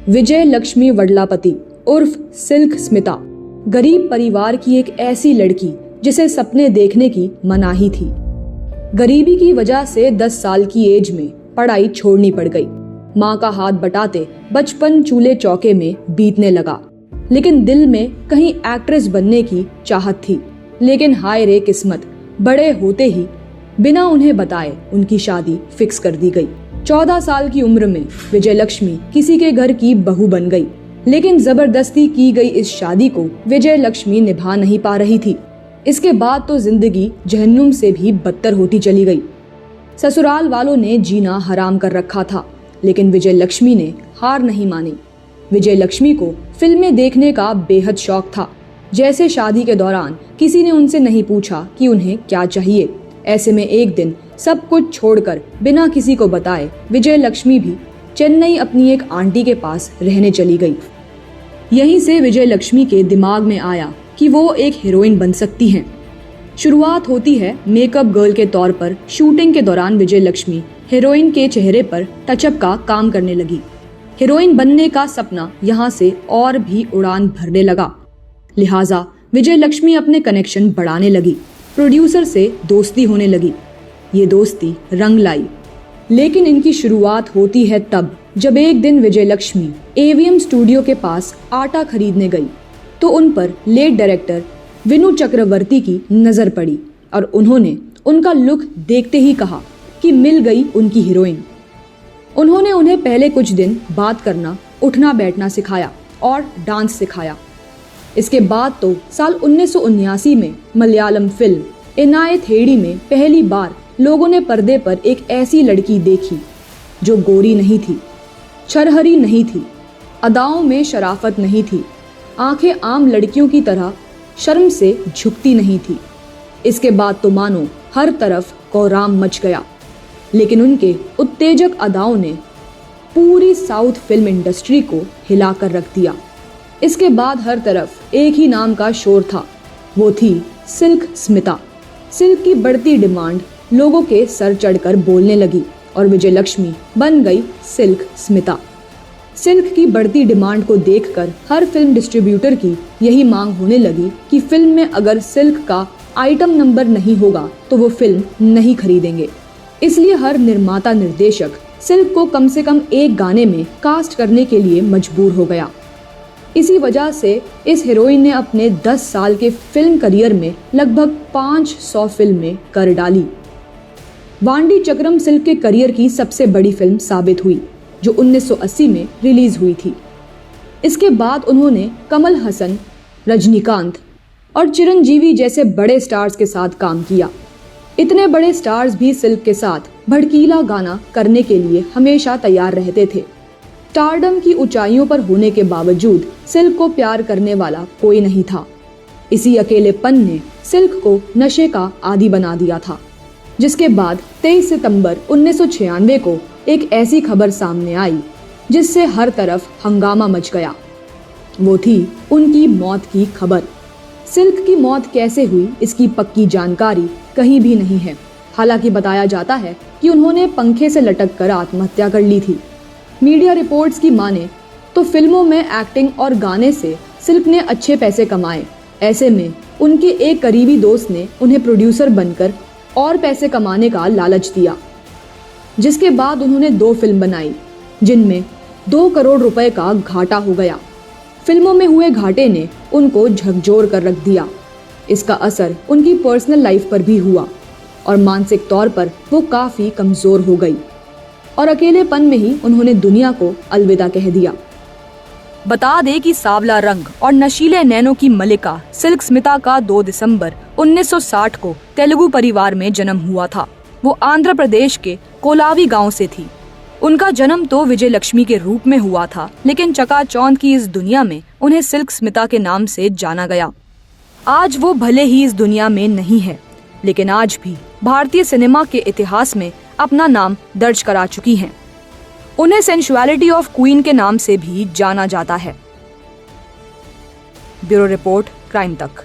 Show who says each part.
Speaker 1: विजय लक्ष्मी वडलापति उर्फ सिल्क स्मिता गरीब परिवार की एक ऐसी लड़की जिसे सपने देखने की मनाही थी। गरीबी की वजह से 10 साल की एज में पढ़ाई छोड़नी पड़ गई। माँ का हाथ बटाते बचपन चूल्हे चौके में बीतने लगा, लेकिन दिल में कहीं एक्ट्रेस बनने की चाहत थी। लेकिन हाय रे किस्मत, बड़े होते ही बिना उन्हें बताए उनकी शादी फिक्स कर दी गई। 14 साल की उम्र में विजय लक्ष्मी किसी के घर की बहू बन गई, लेकिन जबरदस्ती की गई इस शादी को विजय लक्ष्मी निभा नहीं पा रही थी। इसके बाद तो जिंदगी जहन्नुम से भी बदतर होती चली गई। ससुराल वालों ने जीना हराम कर रखा था, लेकिन विजय लक्ष्मी ने हार नहीं मानी। विजय लक्ष्मी को फिल्में देखने का बेहद शौक था। जैसे शादी के दौरान किसी ने उनसे नहीं पूछा कि उन्हें क्या चाहिए। ऐसे में एक दिन सब कुछ छोड़कर बिना किसी को बताए विजय लक्ष्मी भी चेन्नई अपनी एक आंटी के पास रहने चली गई। यहीं से विजय लक्ष्मी के दिमाग में आया कि वो एक हीरोइन बन सकती हैं। शुरुआत होती है मेकअप गर्ल के तौर पर। शूटिंग के दौरान विजय लक्ष्मी हीरोइन के चेहरे पर टचअप का काम करने लगी। हीरोइन बनने का सपना यहाँ से और भी उड़ान भरने लगा। लिहाजा विजय लक्ष्मी अपने कनेक्शन बढ़ाने लगी। प्रोड्यूसर से दोस्ती होने लगी। ये दोस्ती रंग लाई, लेकिन इनकी शुरुआत होती है तब जब एक दिन विजय लक्ष्मी एवीएम स्टूडियो के पास आटा खरीदने गई तो उन पर लेट डायरेक्टर विनु चक्रवर्ती की नजर पड़ी और उन्होंने उनका लुक देखते ही कहा कि मिल गई उनकी हीरोइन। उन्होंने उन्हें पहले कुछ दिन बात करना, उठना बैठना सिखाया और डांस सिखाया। इसके बाद तो साल 1979 में मलयालम फिल्म इनायथेड़ी में पहली बार लोगों ने पर्दे पर एक ऐसी लड़की देखी जो गोरी नहीं थी, छरहरी नहीं थी, अदाओं में शराफत नहीं थी, आंखें आम लड़कियों की तरह शर्म से झुकती नहीं थी। इसके बाद तो मानो हर तरफ कोहराम मच गया, लेकिन उनके उत्तेजक अदाओं ने पूरी साउथ फिल्म इंडस्ट्री को हिलाकर रख दिया। इसके बाद हर तरफ एक ही नाम का शोर था, वो थी सिल्क स्मिता। सिल्क की बढ़ती डिमांड लोगों के सर चढ़कर बोलने लगी और विजय लक्ष्मी बन गई सिल्क स्मिता। सिल्क की बढ़ती डिमांड को देखकर हर फिल्म डिस्ट्रीब्यूटर की यही मांग होने लगी कि फिल्म में अगर सिल्क का आइटम नंबर नहीं होगा तो वो फिल्म नहीं खरीदेंगे। इसलिए हर निर्माता निर्देशक सिल्क को कम से कम एक गाने में कास्ट करने के लिए मजबूर हो गया। इसी वजह से इस हीरोइन ने अपने 10 साल के फिल्म करियर में लगभग 500 फिल्में कर डाली। वांडी चक्रम सिल्क के करियर की सबसे बड़ी फिल्म साबित हुई, जो 1980 में रिलीज हुई थी। इसके बाद उन्होंने कमल हसन, रजनीकांत और चिरंजीवी जैसे बड़े स्टार्स के साथ काम किया। इतने बड़े स्टार्स भी सिल्क के साथ भड़कीला गाना करने के लिए हमेशा तैयार रहते थे। स्टारडम की ऊंचाइयों पर होने के बावजूद सिल्क को प्यार करने वाला कोई नहीं था। इसी अकेलेपन ने सिल्क को नशे का आदी बना दिया था, जिसके बाद 23 सितंबर 1996 को एक ऐसी खबर सामने आई जिससे हर तरफ हंगामा मच गया। वो थी उनकी मौत की खबर। सिल्क की मौत कैसे हुई इसकी पक्की जानकारी कहीं भी नहीं है। हालांकि बताया जाता है कि उन्होंने पंखे से लटक कर आत्महत्या कर ली थी। मीडिया रिपोर्ट्स की माने तो फिल्मों में एक्टिंग और गाने से सिल्क ने अच्छे पैसे कमाए। ऐसे में उनके एक करीबी दोस्त ने उन्हें प्रोड्यूसर बनकर और पैसे कमाने का लालच दिया, जिसके बाद उन्होंने 2 फिल्म बनाई जिनमें 2 करोड़ रुपए का घाटा हो गया। फिल्मों में हुए घाटे ने उनको झकझोर कर रख दिया। इसका असर उनकी पर्सनल लाइफ पर भी हुआ और मानसिक तौर पर वो काफी कमजोर हो गई और अकेलेपन में ही उन्होंने दुनिया को अलविदा कह दिया। बता दें कि सांवला रंग और नशीले नैनों की मलिका सिल्क स्मिता का 2 दिसंबर 1960 को तेलुगु परिवार में जन्म हुआ था। वो आंध्र प्रदेश के कोलावी गांव से थी। उनका जन्म तो विजय लक्ष्मी के रूप में हुआ था, लेकिन चकाचौंध की इस दुनिया में उन्हें सिल्क स्मिता के नाम से जाना गया। आज वो भले ही इस दुनिया में नहीं है, लेकिन आज भी भारतीय सिनेमा के इतिहास में अपना नाम दर्ज करा चुकी हैं। उन्हें सेंसुअलिटी ऑफ क्वीन के नाम से भी जाना जाता है। ब्यूरो रिपोर्ट, क्राइम तक।